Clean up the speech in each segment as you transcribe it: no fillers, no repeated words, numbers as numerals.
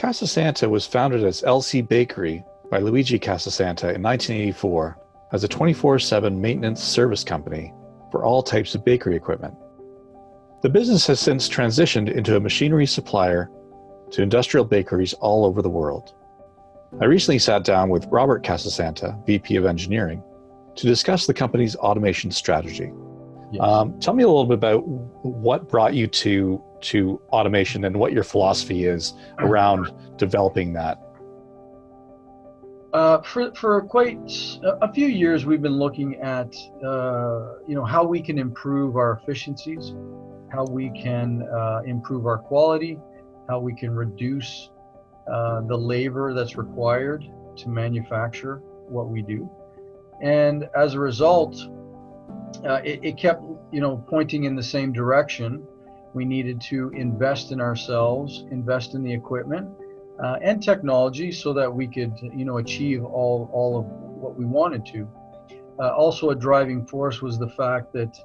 Casasanta was founded as LC Bakery by Luigi Casasanta in 1984 as a 24/7 maintenance service company for all types of bakery equipment. The business has since transitioned into a machinery supplier to industrial bakeries all over the world. I recently sat down with Robert Casasanta, VP of Engineering, to discuss the company's automation strategy. Yes. Tell me a little bit about what brought you to automation and what your philosophy is around developing that. For quite a few years, we've been looking at how we can improve our efficiencies, how we can improve our quality, how we can reduce the labor that's required to manufacture what we do. And as a result, it kept pointing in the same direction. We needed to invest in ourselves, invest in the equipment and technology so that we could achieve all of what we wanted to. Also a driving force was the fact that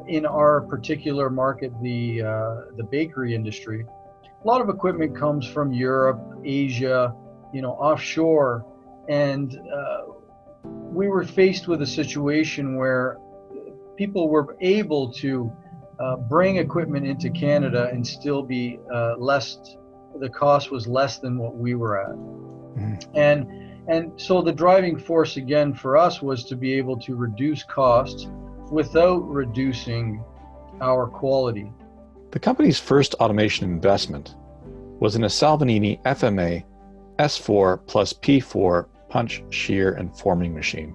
in our particular market, the bakery industry, a lot of equipment comes from Europe, Asia, offshore, and we were faced with a situation where people were able to bring equipment into Canada and still be the cost was less than what we were at. And so the driving force again for us was to be able to reduce costs without reducing our quality. The company's first automation investment was in a Salvagnini FMA S4 plus P4 punch, shear, and forming machine.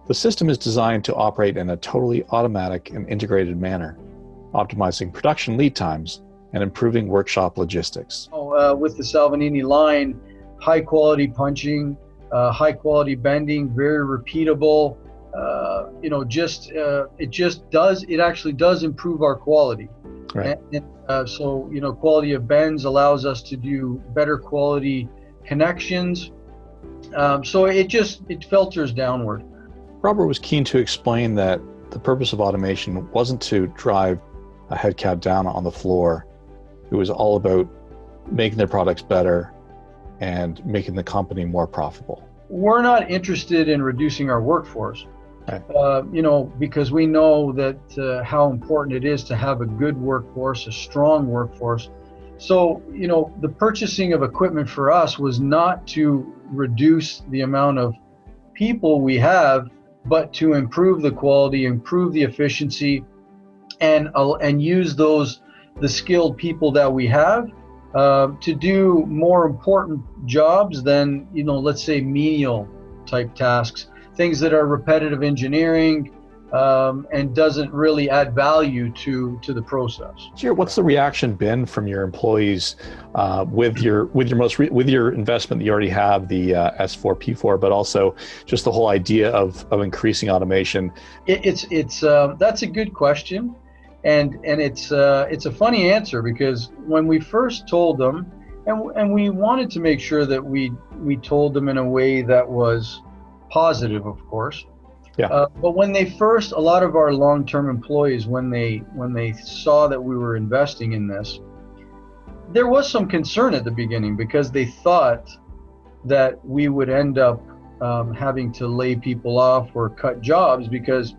The system is designed to operate in a totally automatic and integrated manner, optimizing production lead times and improving workshop logistics. With the Salvagnini line, high quality punching, high quality bending, very repeatable. It actually does improve our quality. Right. So quality of bends allows us to do better quality connections. So it filters downward. Robert was keen to explain that the purpose of automation wasn't to drive a headcount down on the floor. It was all about making their products better and making the company more profitable. We're not interested in reducing our workforce, right. Because we know that how important it is to have a good workforce, a strong workforce. So, the purchasing of equipment for us was not to reduce the amount of people we have, but to improve the quality, improve the efficiency, and use the skilled people that we have to do more important jobs than let's say menial type tasks, things that are repetitive engineering and doesn't really add value to the process. Sure. What's the reaction been from your employees with your investment that you already have, the S4 P4, but also just the whole idea of increasing automation? That's a good question, and it's a funny answer, because when we first told them, and we wanted to make sure that we told them in a way that was positive, of course. Yeah. But when a lot of our long-term employees, when they saw that we were investing in this, there was some concern at the beginning, because they thought that we would end up having to lay people off or cut jobs, because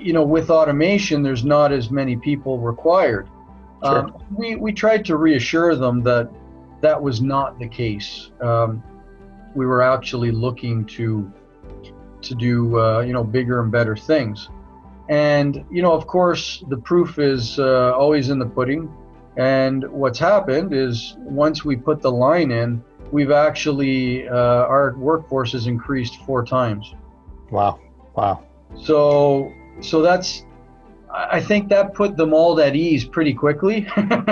with automation there's not as many people required. Sure. We tried to reassure them that was not the case. We were actually looking to do bigger and better things, and of course the proof is always in the pudding. And what's happened is, once we put the line in, we've actually our workforce has increased 4 times. Wow. So that's, I think that put them all at ease pretty quickly.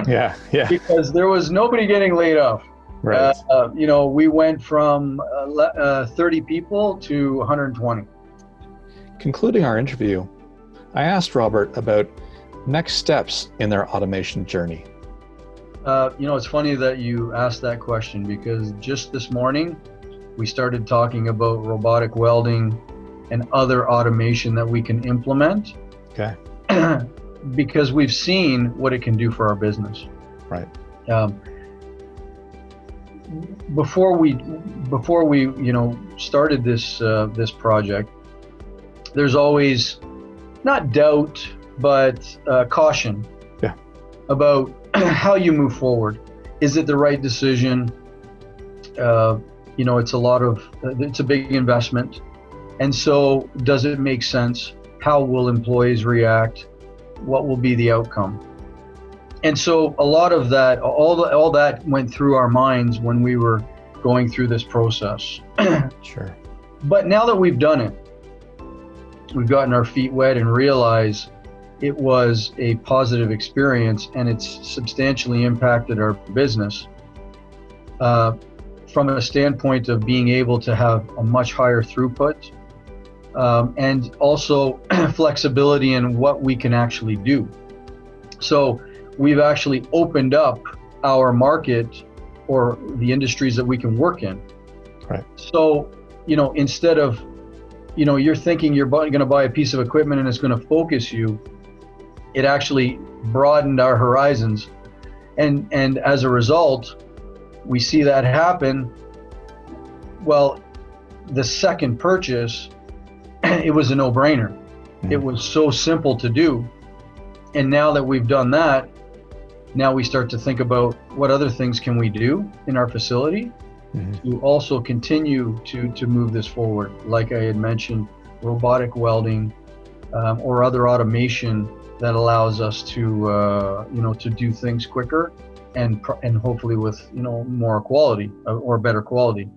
Yeah. Because there was nobody getting laid off. Right. We went from 30 people to 120. Concluding our interview, I asked Robert about next steps in their automation journey. It's funny that you asked that question, because just this morning we started talking about robotic welding and other automation that we can implement. Okay. Because we've seen what it can do for our business. Right. before we started this project, there's always not doubt, but caution about how you move forward. Is it the right decision? It's a big investment. And so does it make sense? How will employees react? What will be the outcome? And so a lot of that, all that went through our minds when we were going through this process. Sure. But now that we've done it, we've gotten our feet wet and realized it was a positive experience, and it's substantially impacted our business from a standpoint of being able to have a much higher throughput and also flexibility in what we can actually do. So we've actually opened up our market or the industries that we can work in. Right. So, instead of, you're thinking you're going to buy a piece of equipment and it's going to focus you, it actually broadened our horizons. And as a result, we see that happen. Well, the second purchase, it was a no-brainer. Mm-hmm. It was so simple to do. And now that we've done that, now we start to think about what other things can we do in our facility to also continue to move this forward. Like I had mentioned, robotic welding or other automation that allows us to do things quicker and hopefully with more quality or better quality.